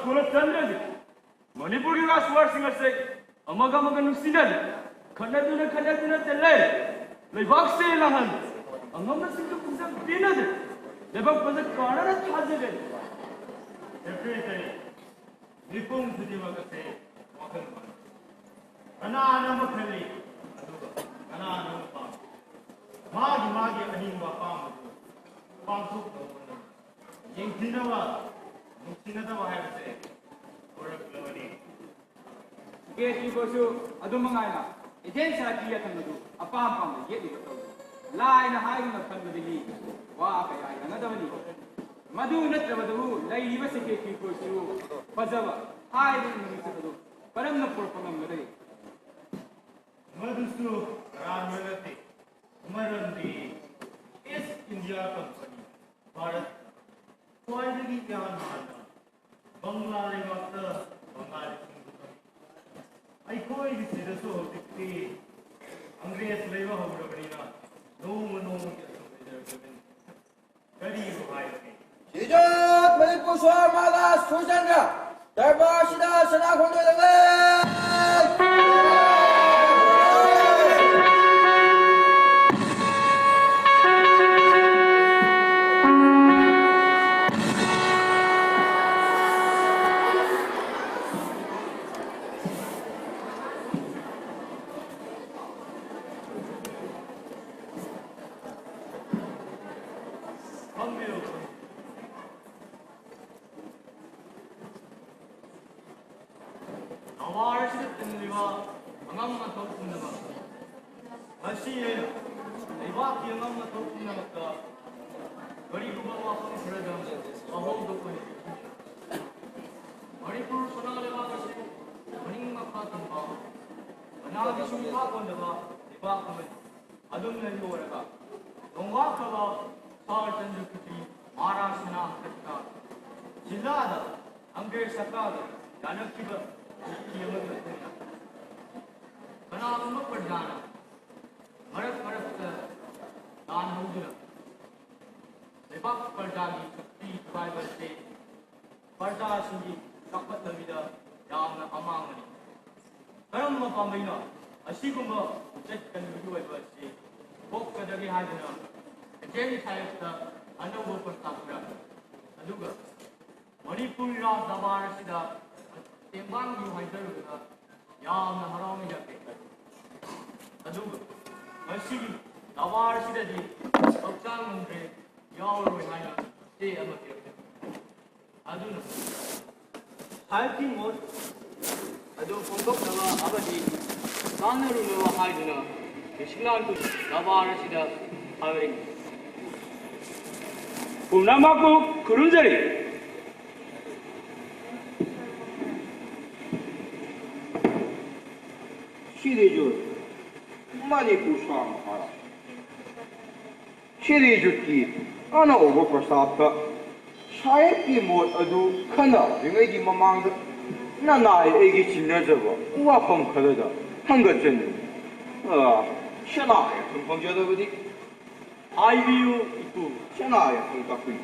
소라 짠다지. 머니푸르가 수월싱을 세. 어머가 누시다지. 칸나두나 텔레. 레박세 라한. 어머가 신도 군상 뛰나지. 레박 버서 까나라 타지게. 에프리테이. 리폼 드디마 같세. 와칸 하나 먹을리. 하나 먹어. 마기 아닌가 빵속 잉티나와 묵티나다와 해보세. 오락글러리. 게시고수 아두망아이나 이젠사 기약한것도 아빠한방에 예리부터 라이나 하이나 판거들이 와 그야 양하다니 마두 너트라바두 라이리버스 게시고수 파자바 하이는 놈이서도 바람나 폴포는 मधुसु रामलते मरंदी इस India company Bharat स्वायत्ती ज्ञान माना बंगलादेश वक्त बंगाली आई कोई विशेष हो सकती अंग्रेज लेवा हो रही ना नो करीब भाई के 시작 메리코 수아마가 소장가 달바시다 선아 공도장래 Unamaku kurunjari. 시리즈 많이 부상하라 시리즈기 아나 오버퍼스탑다 샤이피 못 아두 카나 링에기 마망다 나나의 애기 진내저거 우아펑 커다 한것전 샤나의 금펑저더버디 IBU itu 샤나의 한각이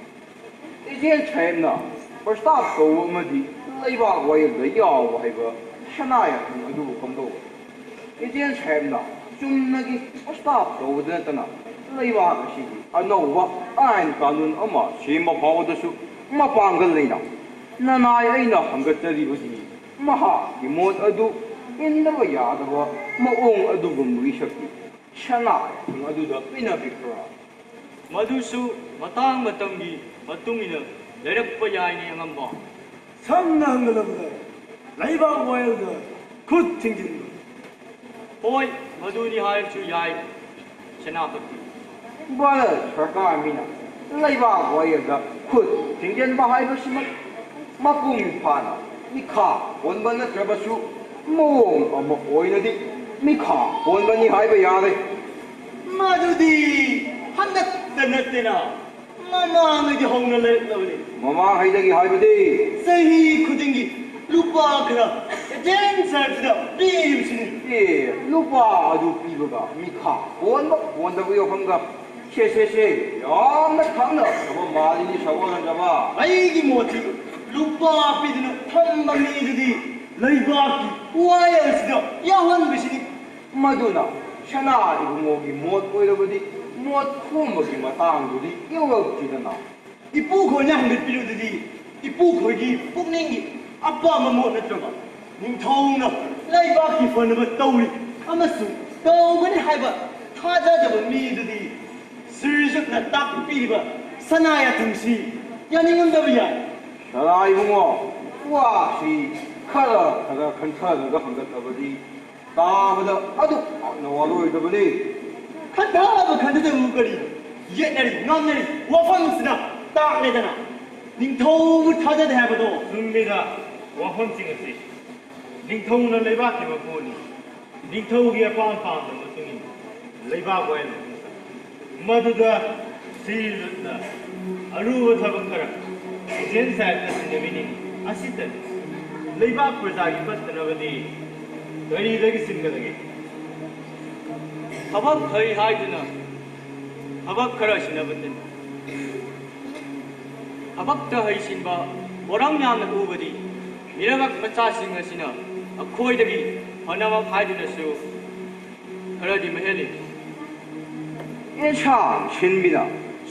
이제 차이나 퍼스탑 고음어디 레이바 와이가 야와 하이가 샤나의 한어두 검도 이제 차이나 좀 스탑 도우드나 레이바 시기 아노와 아인 간운 아마 시마 파워드수 마방글레나 나나의 아이나 한것들이버디 마하 이못 아두 인나바 야다바 마옹 아두금 위셔기 샤나 아두다 피나비크라 Madusu matang matamgi matungina lerakpa yaini angamba. Samna hangalabda laiba wayalda khud thingjinga. Hoi maduni hailchu yai senapati. Bala sarkar mina laiba wayalda khud thingjin ba haibasima mapung phana mikha onbana trabasu mong ama oinadi mikha onbani haiba yade Madudi handak danatena mama nagi hongna lawli. mama haidagi haibadi Sahi khudingi lupa kara den sarda bimsini. lupa adu pibaga mikha onda yohamga she yamna khangna abo malini shawaran jaba Aigi moti lupa pidna thamba midudi laibaki wayasida yahanbisini maduna shana ibungogi mot oirabadi mot khomagi matangdudi yawakidana ipu khonya hangitpirududi ipu khogi pukningi appa mamot natraba ningthongna laibaki fanaba tawri amasu tawgani haiba thajajaba midudi sirsukna takpiriba sanaya thamsi yaningundaba yai shana ibungo wasi khara khara khanthanaga hangatabadi tabada adu nawaroidabani khantaba khantadabu kari yetnari ngamnari wafamsina takledana ningthong thajade habado ꯆꯨꯝꯃꯤꯗ ꯋꯥꯐꯝꯁꯤꯡ ꯑꯁꯤ ꯅꯤꯡꯊꯧꯅ ꯂꯩꯕꯥꯛꯀꯤ ꯃꯄꯨꯅꯤ ꯅꯤꯡꯊꯧꯒꯤ ꯑꯄꯥꯝ ꯄꯥꯝꯕ ꯃꯇꯨꯡꯏꯟꯅ ꯂꯩꯕꯥꯛ ꯑꯣꯏꯅ ꯃꯗꯨꯗ ꯁꯤꯜꯂꯨꯠꯅ ꯑꯔꯨꯕ ꯊꯕꯛ ꯈꯔ ꯑꯦꯖꯦꯟ ꯁꯥꯍꯦꯕꯅ ꯁꯤꯟꯅꯕꯤꯅꯤꯡꯉꯤ ꯑꯁꯤꯇꯅꯤ ꯂꯩꯕꯥꯛ ꯄ꯭ꯔꯖꯥꯒꯤ ꯐꯠꯇꯅꯕꯗꯤ ꯀꯔꯤꯗꯒꯤ ꯁꯤꯟꯒꯗꯒꯦ ꯊꯕꯛ ꯐꯩ ꯍꯥꯏꯗꯨꯅ ꯊꯕꯛ ꯈꯔ ꯁꯤꯟꯅꯕꯇꯅꯤ ꯊꯕꯛꯇ ꯍꯩꯁꯤꯡꯕ ꯋꯥꯔꯪ ꯌꯥꯝꯅ ꯎꯕꯗꯤ ꯃꯤꯔꯃꯛ ꯃꯆꯥꯁꯤꯡ ꯑꯁꯤꯅ ꯑꯩꯈꯣꯏꯗꯒꯤ ꯐꯅꯕ ꯍꯥꯏꯗꯨꯅꯁꯨ ꯈꯔꯗꯤ ꯃꯍꯦꯜꯂꯤ ꯌꯦꯟꯁꯥꯡ ꯁꯤꯟꯕꯤꯅ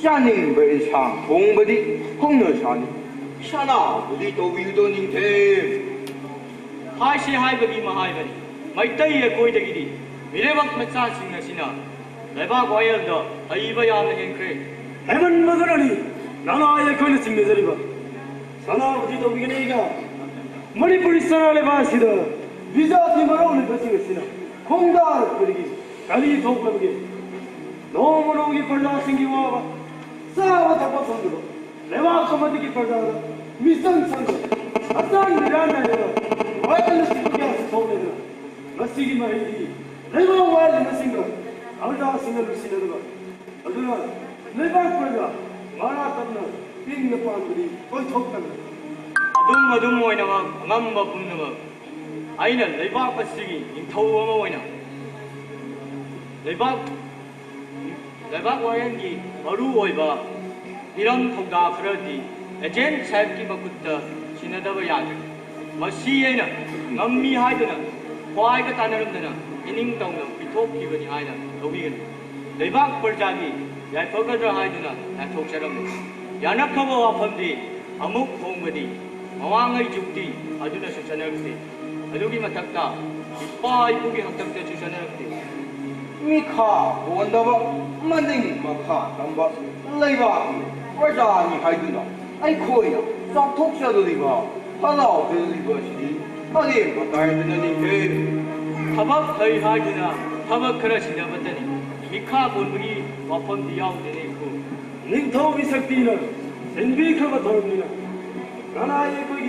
ꯆꯥꯅꯤꯡꯕ ꯌꯦꯟꯁꯥꯡ ꯊꯣꯡꯕꯗꯤ ꯍꯧꯅꯁꯥꯅꯤ ꯁꯅꯥꯕꯨꯗꯤ ꯇꯧꯕꯤꯌꯨꯗꯣ ꯅꯤꯡꯊꯦꯝ ꯍꯥꯏꯁꯤ ꯍꯥꯏꯕꯒꯤ ꯃꯍꯥꯏꯕꯅꯤ ꯃꯩꯇꯩ ꯑꯩꯈꯣꯏꯗꯒꯤꯗꯤ ꯃꯤꯔꯩꯕꯛ ꯃꯆꯥꯁꯤꯡ ꯑꯁꯤꯅ ꯂꯩꯕꯥꯛ ꯋꯥꯌꯦꯜꯗ ꯍꯩꯕ ꯌꯥꯝꯅ ꯍꯦꯟꯈ꯭ꯔꯦ 해만마그러니 나나 예컨의 징내저리바 사나부지 도비게네이가 머리뿌리 사나레 바시다 비자티 마라오는 것이겠으나 공다를 그리기 갈리 도구하게 너무너무 벌라 생기와 싸워 잡아 손들어 내와 거머디기 벌다 미선 선거 아싼 미라나요 와일로 시기야스 도네들 머시기 말이지 내가 와일로 머신거 아무다 생각을 시려도 어두나 내가 벌다 마라탄나 빙나 판들이 거쳤다는 ꯑꯗꯨꯝ ꯑꯣꯏꯅꯃꯛ ꯑꯉꯝꯕ ꯄꯨꯝꯅꯃꯛ ꯑꯩꯅ ꯂꯩꯕꯥꯛ ꯑꯁꯤꯒꯤ ꯅꯤꯡꯊꯧ ꯑꯃ ꯑꯣꯏꯅ ꯂꯩꯕꯥꯛ ꯋꯥꯌꯦꯜꯒꯤ ꯃꯔꯨꯑꯣꯏꯕ ꯍꯤꯔꯝ ꯊꯧꯗꯥ ꯈꯔꯗꯤ ꯑꯦꯖꯦꯟ ꯁꯥꯍꯦꯕꯀꯤ ꯃꯈꯨꯠꯇ ꯁꯤꯟꯅꯗꯕ ꯌꯥꯗ꯭ꯔꯦ ꯃꯁꯤ ꯑꯩꯅ ꯉꯝꯃꯤ ꯍꯥꯏꯗꯨꯅ ꯈ꯭ꯋꯥꯏꯒ ꯇꯥꯟꯅꯔꯝꯗꯅ ꯏꯅꯤꯡ ꯇꯧꯅ ꯄꯤꯊꯣꯛꯈꯤꯕꯅꯤ ꯍꯥꯏꯅ ꯂꯧꯕꯤꯒꯅꯤ ꯂꯩꯕꯥꯛ ꯄ꯭ꯔꯖꯥꯒꯤ ꯌꯥꯏꯐꯒꯗ꯭ꯔꯥ ꯍꯥꯏꯗꯨꯅ ꯌꯥꯊꯣꯛꯆꯔꯝꯃꯤ ꯌꯥꯅꯈ꯭ꯔꯕ ꯋꯥꯐꯝꯗꯤ ꯑꯃꯨꯛ ꯍꯣꯡꯕꯗꯤ ꯃꯃꯥꯡꯉꯩ ꯖꯨꯛꯇꯤ ꯑꯗꯨꯅꯁꯨ ꯆꯠꯅꯔꯛꯇꯦ ꯑꯗꯨꯒꯤ ꯃꯊꯛꯇ ꯏꯄꯥ ꯏꯄꯨꯒꯤ ꯍꯥꯛꯇꯛꯇꯁꯨ ꯆꯠꯅꯔꯛꯇꯦ ꯃꯤꯈꯥ ꯄꯣꯟꯗꯕ ꯃꯅꯤꯡ ꯃꯈꯥ ꯇꯝꯕ ꯂꯩꯕꯥꯛꯀꯤ ꯄ꯭ꯔꯖꯥꯅꯤ ꯍꯥꯏꯗꯨꯅ ꯑꯩꯈꯣꯏꯅ ꯆꯥꯎꯊꯣꯛꯆꯗꯣꯔꯤꯕ ꯍꯔꯥꯎꯖꯗꯣꯔꯤꯕꯁꯤꯗꯤ ꯑꯔꯦꯝꯕ ꯀꯥꯏꯗꯅ ꯅꯤꯡꯊꯦꯝ ꯊꯕꯛ ꯐꯩ ꯍꯥꯏꯗꯨꯅ ꯊꯕꯛ ꯈꯔ ꯁꯤꯟꯅꯕꯇꯅꯤ ꯃꯤꯈꯥ ꯄꯣꯟꯕꯒꯤ ꯋꯥꯐꯝꯗꯤ ꯌꯥꯎꯗꯦꯅꯦ ꯏꯄꯨ ꯅꯤꯡꯊꯧꯒꯤ ꯁꯛꯇꯤꯅ ꯁꯤꯟꯕꯤꯈ꯭ꯔꯕ ꯊꯧꯔꯝꯅꯤꯅ 나나 예쁘기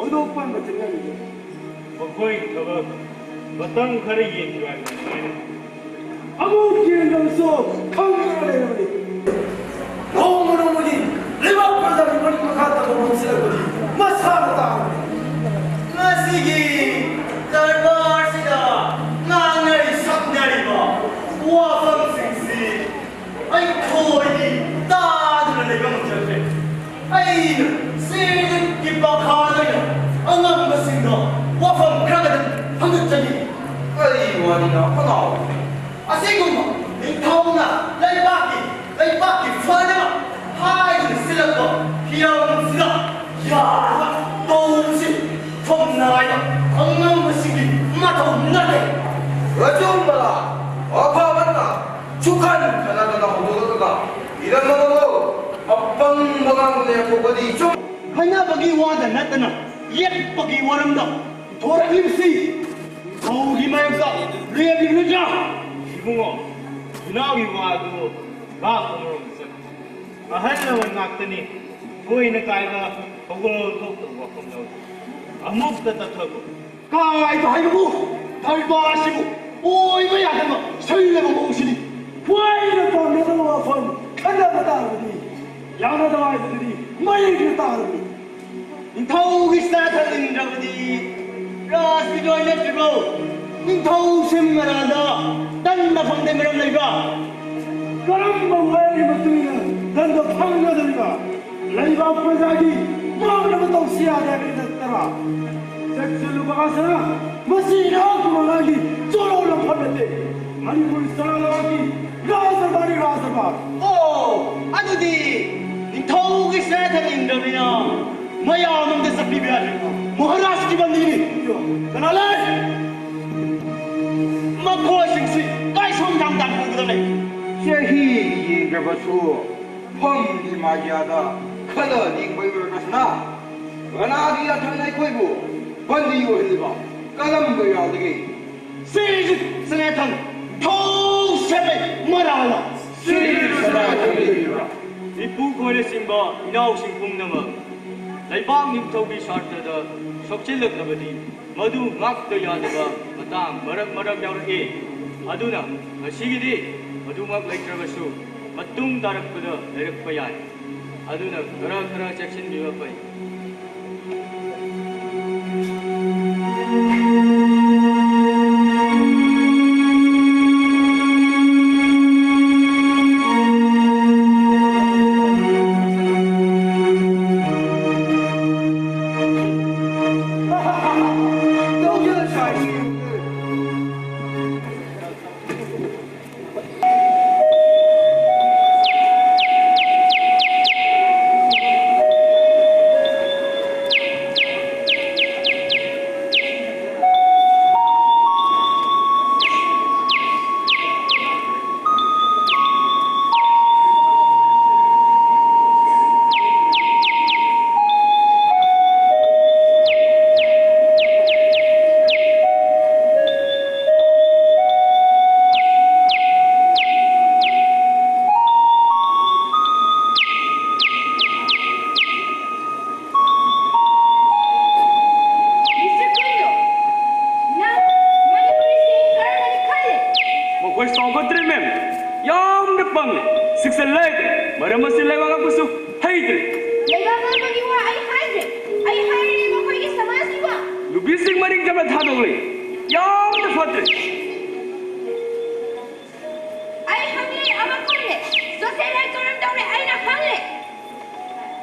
어두pan 마찬가지죠. ꯃꯈꯣꯏ ꯊꯕꯛ ꯃꯇꯝ ꯈꯔ ꯌꯦꯡꯈꯤꯕ ꯍꯥꯏꯕꯅꯤ 아무 기회감소 강렬해버리 너무너무니 레바프라자를 버리고 갔다고 멈추었더니 마사르다 ꯉꯁꯤꯒꯤ ꯗꯔꯕꯥꯔꯁꯤꯗ ꯉꯥꯡꯅꯔꯤ ꯁꯛꯅꯔꯤꯕ ꯋꯥꯐꯝꯁꯤꯡꯁꯤ ꯑꯩꯈꯣꯏꯗꯤ ꯇꯥꯗꯨꯅ ꯂꯩꯕ ꯉꯝꯖꯗ꯭ꯔꯦ ꯑꯩꯅ ꯁꯤꯔꯤꯛꯀꯤ ꯃꯈꯥꯗꯩꯅ ꯑꯉꯝꯕꯁꯤꯡꯗ ꯋꯥꯐꯝ ꯈꯔꯗꯪ ꯍꯪꯒꯠꯆꯔꯤ ꯀꯔꯤ ꯋꯥꯔꯤꯅ ꯍꯅꯥꯎ ꯑꯁꯤꯒꯨꯝꯕ ꯅꯤꯡꯊꯧꯅ ꯂꯩꯕꯥꯛꯀꯤ ꯐꯅꯕ ꯍꯥꯏꯗꯨꯅ ꯁꯤꯜꯂꯛꯄ ꯍꯤꯔꯝꯁꯤꯗ ꯌꯥꯔꯕ ꯇꯧꯕꯁꯤ ꯊꯣꯡꯅꯥꯏꯕ ꯑꯉꯝꯕꯁꯤꯡꯒꯤ ꯃꯊꯧ ꯅꯠꯇꯦ 어쩌면라 어파봤나 축한 하나하나 호도가가 이런 거고 어빵방방내 보고디 좀 ꯍꯥꯏꯅꯕꯒꯤ ꯋꯥꯗ ꯅꯠꯇꯅ ꯌꯦꯠꯄꯒꯤ ꯋꯥꯔꯝꯗ ꯊꯣꯔꯛꯂꯤꯕꯁꯤ ꯊꯧꯒꯤ ꯃꯔꯛꯇ ꯂꯦꯞꯂꯤꯕꯅꯠꯇ꯭ꯔꯥ 이붕어 누나기 와도 마음으로 있었지 아할라원 낙더니 보이는 까이가 보고를 톡톡 와서 아무것도 따뜻하고 가이도 하이고 달바시고 오이고 야단거 설레고 몽실이 와이를 보내도 와폰 칼라다 따르니 야나다 와이들이 마이를 따르니 닌타우기 사탄인라버디 라스비조이 넷지고 닌타우 셈마라다 딴나 방대미람 나이가 그런 와이를 먹으면 난도 파는가들이가 라이바 프자기 Mama betul siapa yang tertera. Seksual bahasa masih nak mengalami jauh lebih penting. Hari pun salah lagi. Rasa bar. Oh, aduh ning tahu ke saya tadi indahnya. Maya orang desa pibiar. Muharas di bandiri. Kenalai. Makoi singsi. Kai som jam dan bukan ni. Sehi ingrebasu hong di majada kada ning bayu kasna wana dia tanai koibu bandi yo hilba kalam gaya lagi Sih, saya tahu. Tahu siapa marah. Ibu kore simba inau singpung nama. Laibang nimtaubi sartada sokchilak nabadi madu ngak yadaba matang marak yaurake aduna masigidi madu mak laitrabasu matung darakpada lerakpa yai aduna kara section biwa pai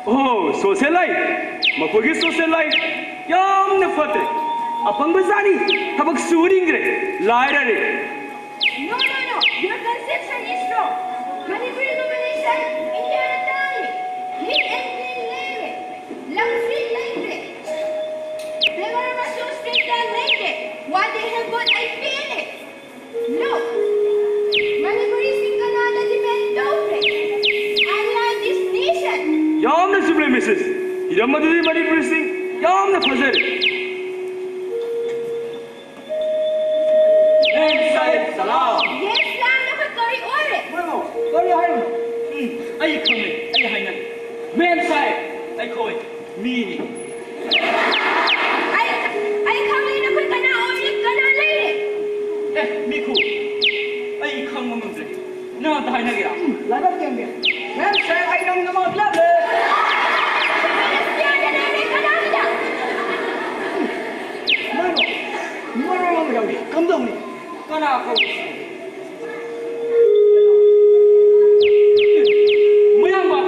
Oh, social life. Makogi social life. Yam na fatre. Apang bazani. Habag suring re. Laira re. No. Your conception is wrong. Manipuri nomination, India Natali. Neat and clean lady. Long street lady. They were a so straight down lady. What they have got, I feel it. No. Manipuri Singanada demand dobre. I like this nation. Yam na supremacists. Hiramadu Manipuri Singh. Yam na fazer. Salam. Yes, Sam, look at Curry Ore. Kari hai. Ai khang le. Ai hai na. Men sai. Ai khoi. Mi ni. I come in a quick and only gonna lay. Mi khu. Ai khang mong se. Na dai na gira. Lai bắt kèm kìa. Men sai ai nông nó một lớpเลย. Mano, cầm đồng đi. Con nào không? Muyang ba?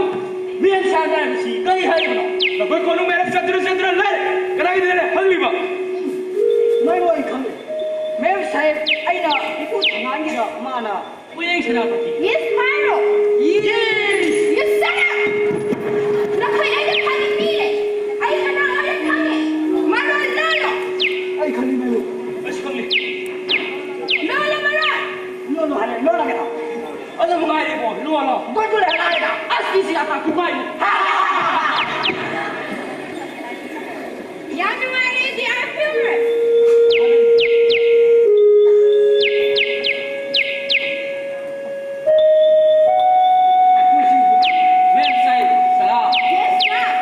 Mian sang ra si kai hai ba? Na koi kono mera chandra lai. Kana ki dele halli ba? Mai moi khang. Mem sai ai na ipu thangan gi da mana Muyang senapati. Yes, Pyro. Yes. You shut up. Na koi ai da khali mile. Ai kana ore khange. Maro lolo. Ai khali mai lo. As khang le. Lolo maro. no hale no la ga Ada mengai le bo. Lu ala. go tu la la ga Asli siapa ku mai. Yana mare di afilme. Men sai. Salam. Yes, Sam.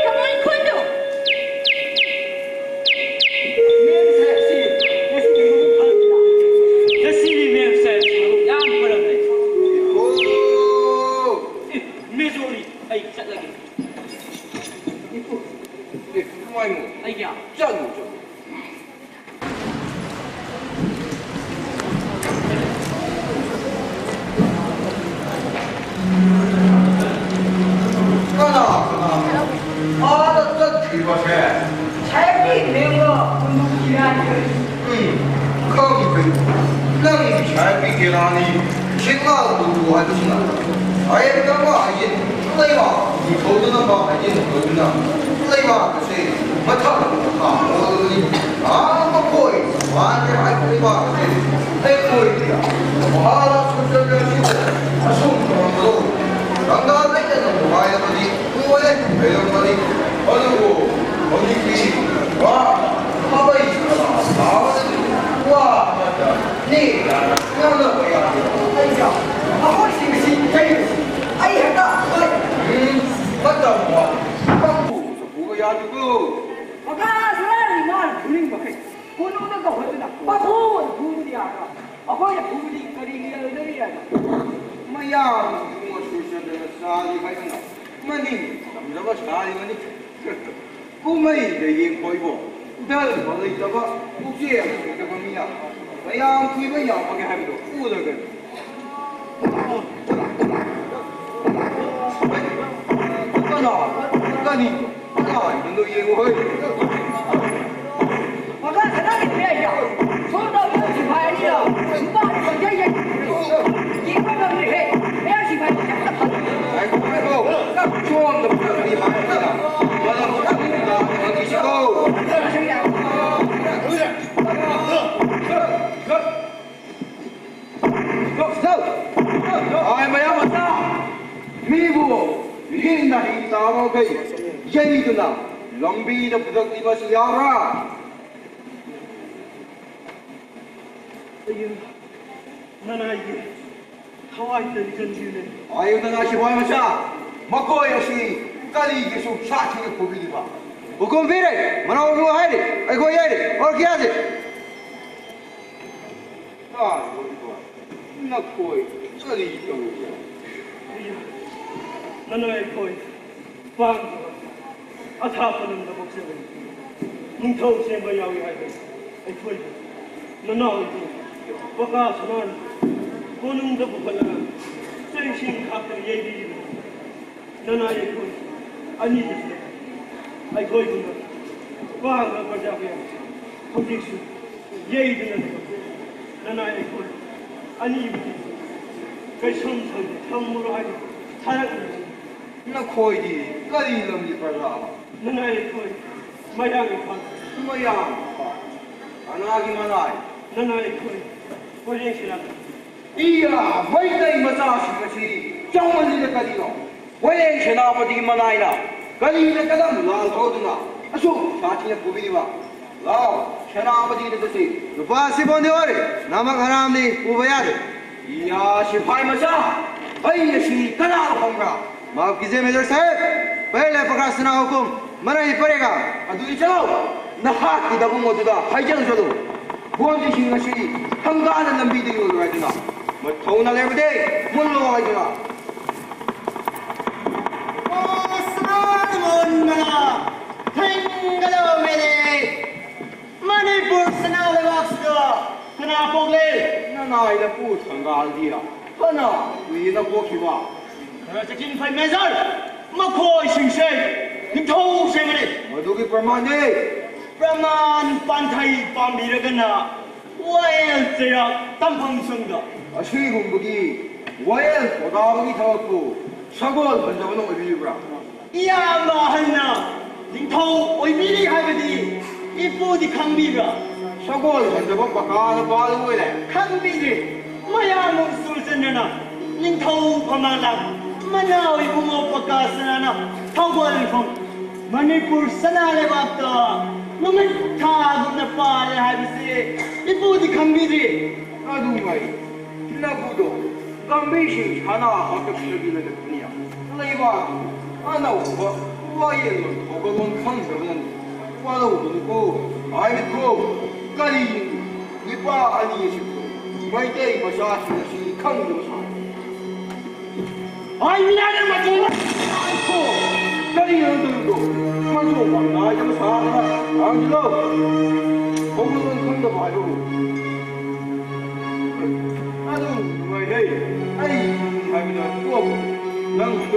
Come on, Kundu. mem sai si es ki ru phal da Dasi ni men sai. Yang param le. Oh, Mejori. Ai chat lagi. mai mu, Ai kya? chân. Kana. 이것에 잘기 배운 거 운동기라니. 거기 năng trái bị là gì chính là đủ hay không nào ai đang có ai lấy vào thì thôi nó vào ai thôi nó lấy vào cái gì mà thật ôi nó coi hoàn cái ai lấy vào cái gì lấy coi đi à mà nó xuất ra cái gì à xuống rồi đang đang lấy cái nó vào cái gì ôi bây giờ nó đi 어디 귀신 와 하바이 와 맞다 네 나는 뭐야 아이야, 아버지 것이 제일 아이가 맞다 뭐가 야주고 아까 사람이 말 부린 거 해. 보는 거 어디다? 바보 부리야. 아버지 부리 거리기야 너리야. 뭐야 뭐 소시한테 사리 가이나 뭐니 남자가 사리 가니 꿈의 대인 보이고 달 벌어 있다가 혹시 이렇게 보면야 그냥 기분 양하게 하기도 우더군 까니 이런 거 예고해 아까 사람이 돼야 손도 이렇게 봐야지라. 수박이 야야. 이거는 해. 해야지 봐야 아이고 좋은 거 많이 많다 맞아 어디시고 ai mày ăn mà ta mi bùa hiện nay ta mau cái dây cái nào lòng bi đã được đi vào sự giao ra 나나 이게 하와이 때 전주네. 아유 나 다시 보여 마자 먹고 역시 까리 계속 샤킹에 고기디 봐 हुकुम फिर है मना वो है रे आई कोई है रे और क्या है हाँ ना कोई चली तो 나나의 거의 빵 아타프는 더 복세는 뭉터 셈바 야위 하이데 아이 거의 나나의 버가 선한 보는 더 부팔라 생신 카페 예비리 나나의 거의 아니 됐네 아이 거의 보면 빵을 버자고요 거기서 예의 드는 거 나나의 거의 아니 그 섬성이 탐무로 하니 사랑을 ना कोई दी करी लम्बी पर रहा 나나의 거의 마양의 방 मया अनागी मनाई 나나의 거의 고생시라 이야 वैदई मचासी 정원리에 까지노 왜 세나버지 मना이나 करीने कदम लाल होदना असो साथिया पुबीवा लाओ सेनापति ने दसे रुपासी बोंदे ओरे नमक हराम ने पुबयाद इया सिपाही मचा अयसी कना होगा माफ कीजिए मेजर साहब पहले प्रकाशना हुकुम मना ही पड़ेगा अदुई चलो नहा की दबु मोदुदा हाइजंग चलो बोंदी सिंगसी हंगाना लंबी दी ओर राइदना मथौना लेबदे मुल्लो हाइजना मणिपुर सनालेवाक्सका कना पोगले नानाइदा पू संगाल दिया हना वीना पोखिवा राजकिन फाइ मेजर मखोय सिंसे निथौ सेमरे मधुकी प्रमाण दे प्रमाण पांथाई पामिरगना वायल तेया तंफंग संगा असिगुंबगी वायल पोदाबगी थवकु सगोल 번져보는 의미입니다. 이야마 한나 닝थौ 오이비리 하이버디 이쁘디 강비가 सगोल 번져본 바카나 바르고이래. 강비리 마야몽 술전나 닝थौ 파마랑 मनावी बुमो पकासना थौगोलखम मणिपुर सनालेबात नुमित थागुन पाले हाबिसे इपुदि खंबिरि अदुमाई किलाबुदो गंबेशी छाना हाकपिलगिले दुनिया लेबा अनौब वायेलो थौगोलन खंगबन वालोबुको आइको करी निपा अनियसिको माइते मशासिनसी खंगबसा आई मियाने मजूर को करी नंदो मजो वाला जब सारा आंजलो थौगोलन खंगबायो 아두 왜 해? 아이 하면 또 낭도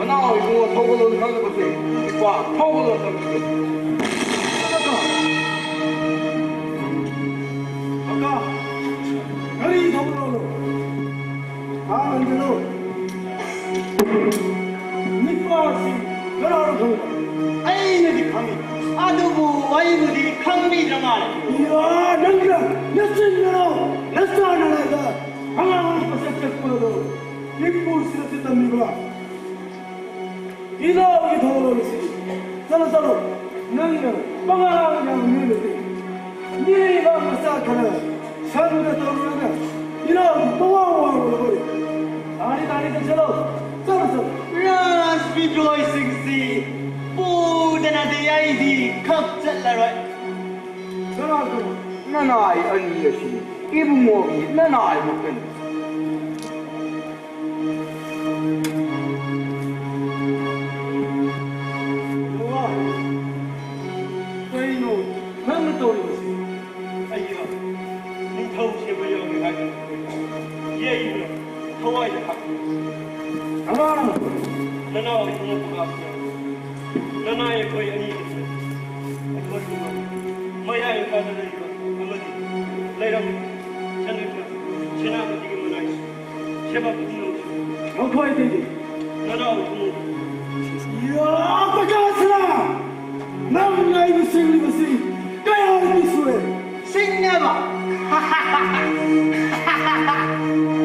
나나 이거 더불어 가는 것이 와 더불어 가는 것이 아까 별이 더불어로 다음으로 밑바시 변화로 보이다. 아이는 강미 아두부 와이부디 강미라 말해 이야 능력 몇천년로 몇사나라가 방황을 벗었겠고도 입고 쓰러졌답니다. 이나오기 더러우시 서로서로 능력 방황을 양면을 네가 마사카는 산가 떠오르가 이나오기 방황을 버려 다리 것처럼 서로서로 Let's rejoicing see food and the ID cup celery 전화도 나나이 아니여시 이부모기 나나이 먹겠네 뭐가 저희는 남을 떠오르시 아이야, 닝타우 쉐블령이 가지고 예의를 터와이를 갖고 아마 나나와 이모부가 앞서 나나의 거의 아니겠어. 그리고 마야의 가다를 이거 아무리 내랑 저는 지나고 되게 문화있어. 제발 부모시 엉커야 되지 나나와 이모 이야 바카스라 남나이 무슨 것이 까야 미수에 생냐마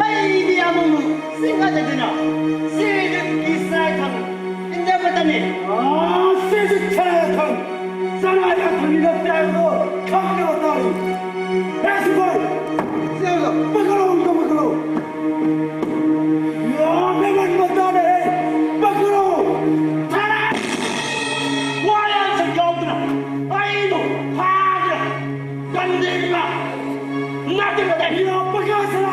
아이디 아무무 생각되나 세득 기사이탄 인자받다니 아 세직차야탄 사나야 탄이가 때도 강력하다니 에스벌 세우다 바카로 이야 매만 맞다네 바카로 타라 와야서 겨우드나 아이도 파드라 간들마 나들거다 이야 바카스라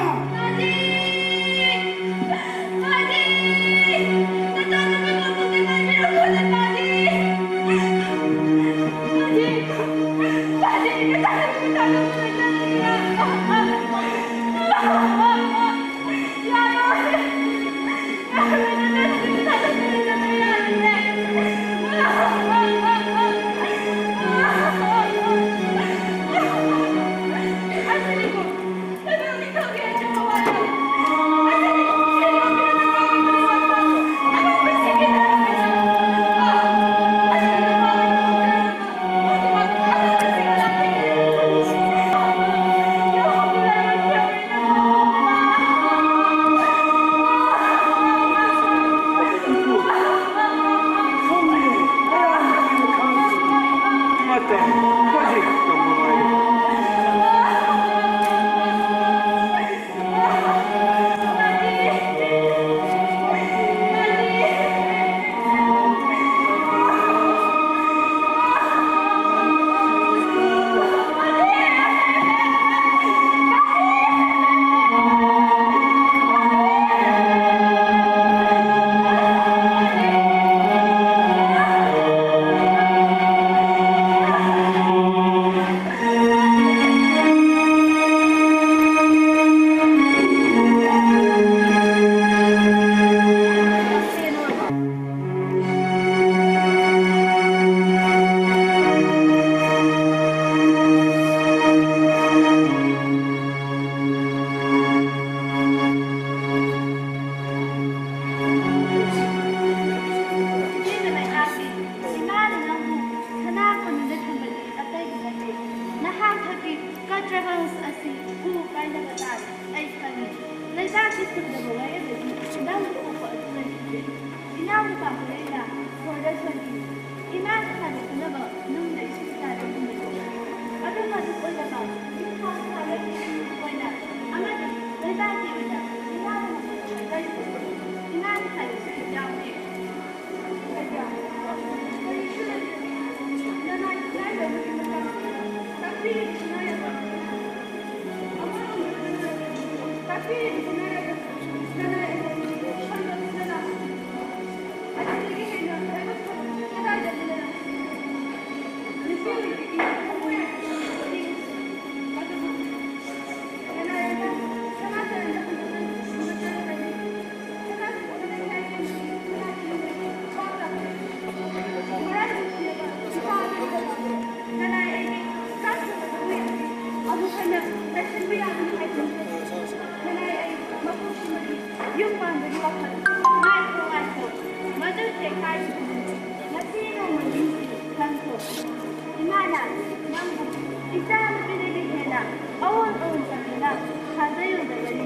Isang pinagigila, awan-awan sa nila, hazayo da gari,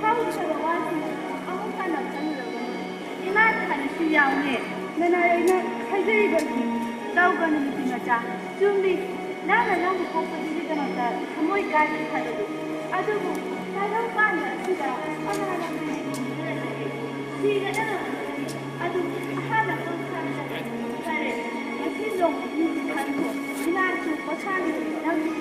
kawo sa gawasi, ako ka nagtanulog. Imahan siya ne, nanay na hazayo gari, daw ka na nagtinata, sumbi, nana lang ko pa dili ka nata, kamoy kaya kalado. Ado mo, talagang kanya sila, ang halang pinagigila. Sila na lang, ado, ahala ko sa kare, masilong yung kanto, inaso ko sa ng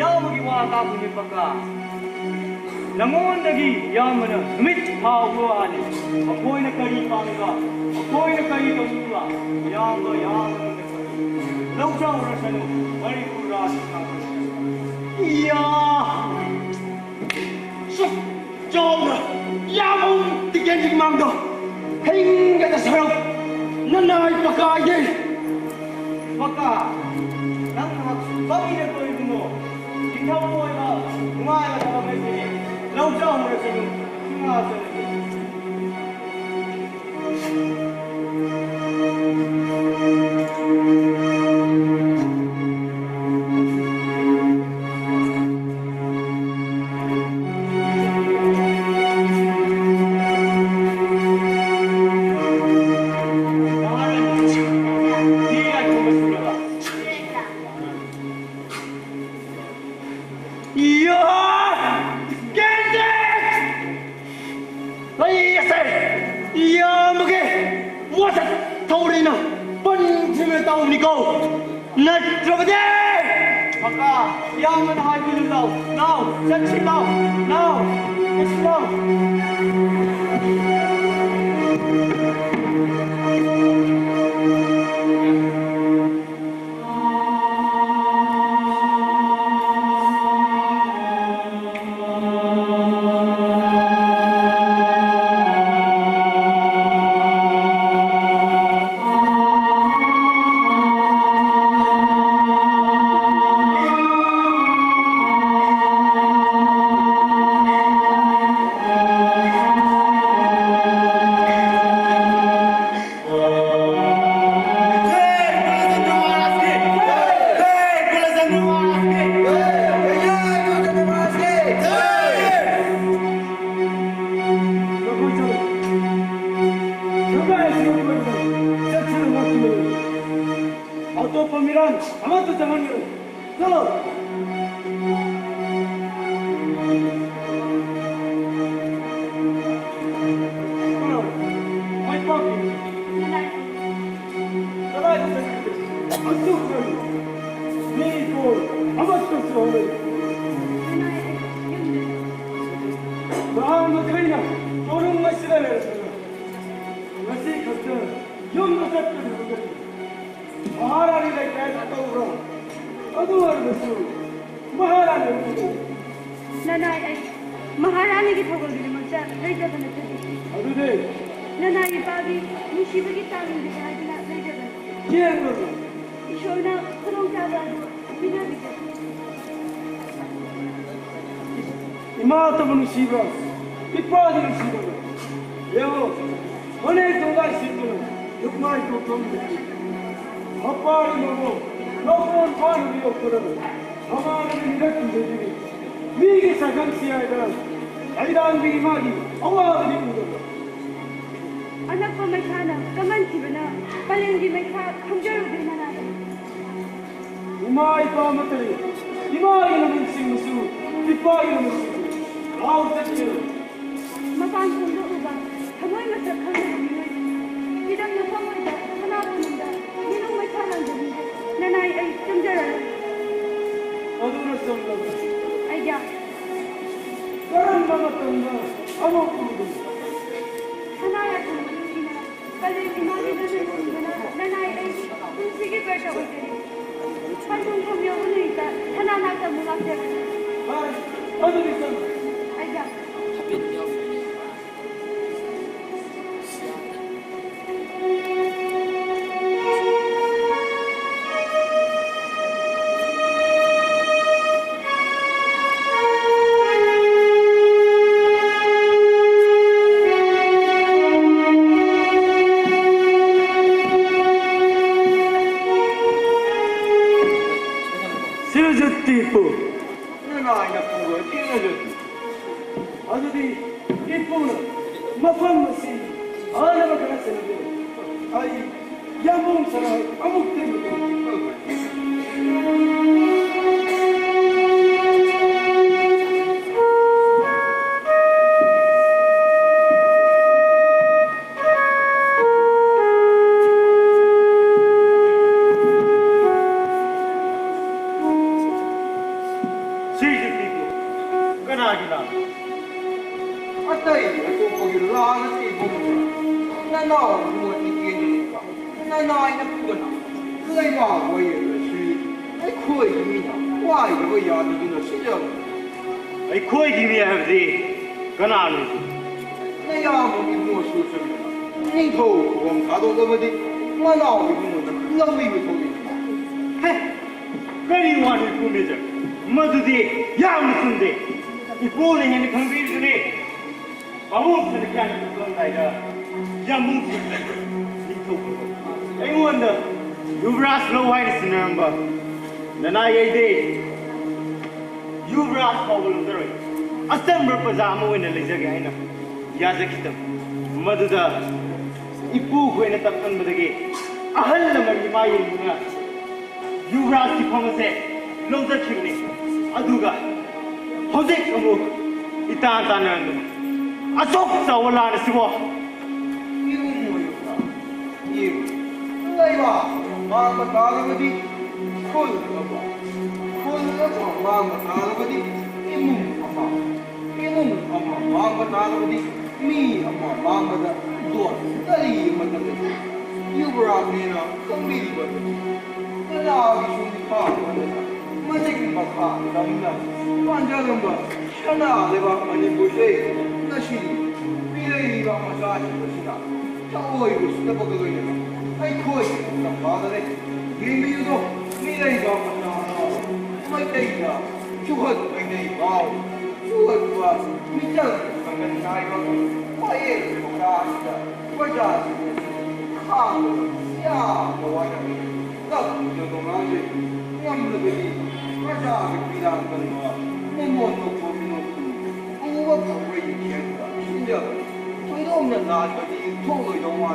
yaamagi wa ka puni paka nangon dagi yaamana numit thaawo ali akoi na kari panga akoi na kari tawwa yaamba yaamana lau chau rasanu mari pura sa ya suk jom yaamong tigen jing mangdo hingga ta sarau nanai paka ye paka nang bawi na koi mo ikaw mo ay ba umaya ka ba may lau chau rasanu singa sa đây tôi có cái la nó thì không nó nào mua thì tiền gì cả nó nói nó cũng được lấy vào quay rồi suy cái khui cái gì nhá quay cái bây giờ thì nó sẽ được Ai khôi gì mi hay gì? Cái nào nữa? nó giờ mình mua số số nhưng thôi còn cả đồ cái gì nó nào thì cũng nó bị thôi Hey, cái gì hoàn toàn không biết rồi. Mà tôi đi, ya mà không đi. Cái bố này hiện không biết gì. Bảo muốn sẽ cái gì cũng lại đó. Ya muốn gì lại? Đi thôi. Anh muốn đó. Yuvraj slow hay là sinner mà. Nên ai ấy đi. Yuvraj problem rồi. Assemble पर जामो इन ले जगह है ना याद रखितम मदुदा इपू को इन तब अन बदगे अहल नमन माये मुना युवराज की फम से लोदर खिगने अदुगा होजे कमो इता तानन अशोक सवला न सिवो ये lấy vào mang mà ta nó đi khôn nó mang mà ta nó đi cái mùng mang mà ta nó đi mi mang mà ta đuổi cái gì mà ta đi yêu ra này nó không đi được cái nào đi xuống đi phá mà chỉ có phá đâm đâm quan trọng là cái nào để vào mà nhìn bùi thế nó chỉ vì đây vào mà ra chỉ có gì đó cháu ơi của chúng ta bao giờ này ai khôi làm phá đấy vì mình đâu vì đây vào mà ra mấy đây là chú hết mấy đây vào chú hết vào mình chẳng phải cần ai đâu phải em không ra gì quay ra không ya đâu ai đâu gặp cho nó nói gì nhầm là cái gì quay ra cái gì làm cần mà nên muốn nó có mình nó cũng có cái gì chuyện đó bây giờ tôi đâu nhận ra cái gì không người đâu mà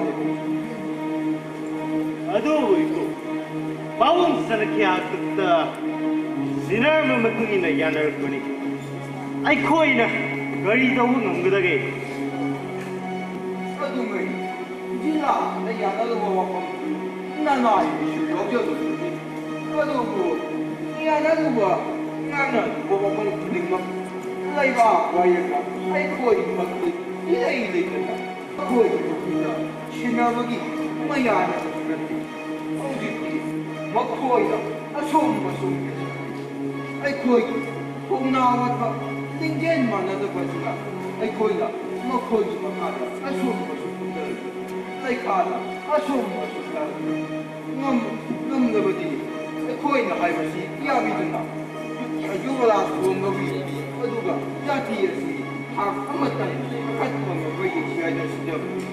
अदो eco पावन सनकिया कुत्ता Sinner में मकुनी न यानर कुनी आई खोई न गरी दो नंगदगे अदो में जिला न यानर वो वापम ना ना ये जो जो अदो को यानर वो यानर वो वापम कुनी मक लाई बा वायका आई खोई मकुनी ये ले खोई कुत्ता सिनर मयाना hꯧꯖꯤꯛꯇꯤ ꯃꯈꯣꯏꯗ ꯑꯁꯣꯡꯕ ꯁꯣꯡꯕꯁꯤ ꯑꯩꯈꯣꯏꯒꯤ ꯄꯨꯝꯅꯃꯛ ꯂꯤꯡꯖꯦꯜ ꯃꯥꯟꯅꯗꯕꯁꯤꯅ ꯑꯩꯈꯣꯏꯅ ꯃꯈꯣꯏꯒꯤ ꯃꯈꯥꯗ ꯑꯁꯣꯡꯕꯁꯨ ꯄꯨꯊꯔꯤ ꯂꯩꯈꯥꯗ ꯑꯁꯣꯡꯕꯁꯨ ꯊꯥꯔꯤ ꯉꯝꯗꯕꯗꯤ ꯑꯩꯈꯣꯏꯅ ꯍꯥꯏꯕꯁꯤ ꯌꯥꯕꯤꯗꯨꯅ ꯌꯨꯕꯔꯥꯖ ꯊꯣꯡꯒꯕꯤ ꯑꯗꯨꯒ ꯖꯥꯇꯤ ꯑꯁꯤ ꯊꯥꯛ ꯑꯃꯇꯪ ꯀꯠꯄ ꯉꯝꯕꯒꯤ ꯁꯤꯌꯥꯏꯗ ꯁꯤꯖꯕꯅꯤ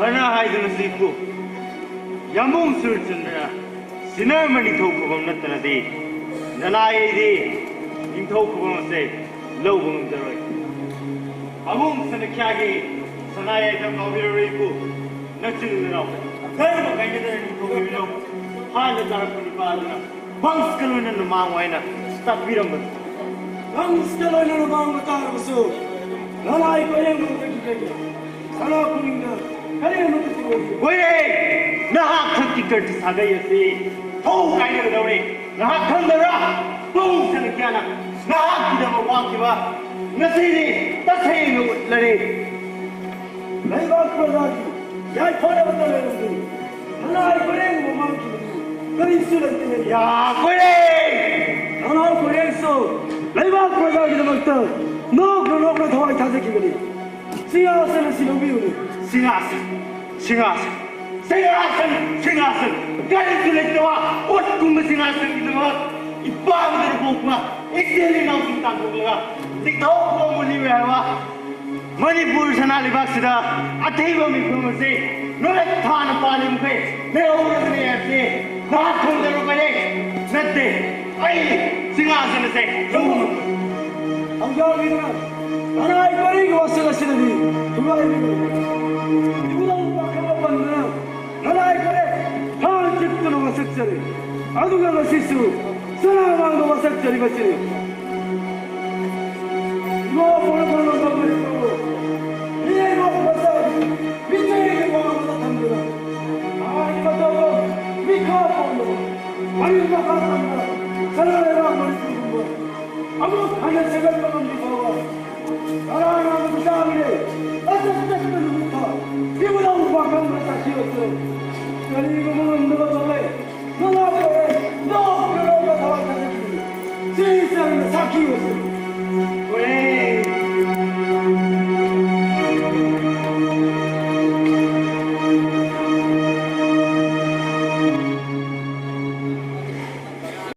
अना हाइदन सीखो यमुंग सुरचंद्र सिनर मणि थौ खबम नतन दे ननाये दे इंथौ खबम से लौबम दरोय अमुंग सन ख्यागे सनाये दम नोबिरे को नचिन नो धर्म काइने दे नि को बिनो हाल दार पुनि पालना बंस कलोन न मांग वाइना तपिरम बंस कलोन न मांग तारबसु ननाय कोरे मु कटिके सना कुनिंगा Oye, nahak thakki karti sagai ase, thau kaine daure, nahak thandara, bung san kyana, nahak kidama wakiba, nasiri tasai no lare. Lai baat pradaki, yai thora batale rundi, hanai koreng mo mangki, kari sulante me Ya kore, hanai koreng so, lai baat pradaki namakta, no na thawai thasaki bali, siyasana silobi uni. सिंहासन सिंहासन सिंहासन सिंहासन गरी सुलेटवा उस कुंभ सिंहासन की तरह इबाग दर बोकमा एक दिल्ली नाउ चिंता कोलगा दिखाओ को मुनि वेवा मणिपुर सनाली बाक्सदा अथैव मिखम से नोले थान पालिम पे ने औरतने ऐसे नाथ खोंदरो करे नते आई सिंहासन से लोग हम जाओ बिना हनाई करेंगे वसला सिलदी तुम्हारे इबुलाम पाखवा बंदना हनाई करे हां चित्तनो वसक्चरे अदुगा वसिसु सनामांगो वसक्चरे बसिरे नो बोल बबरे को ये नो बसा विजय के वाम तंदुरा आवाज बताओ मिखा बोलो हरि मका तंदुरा सनारे राम मणिपुर अब खाने जगत में दिखावा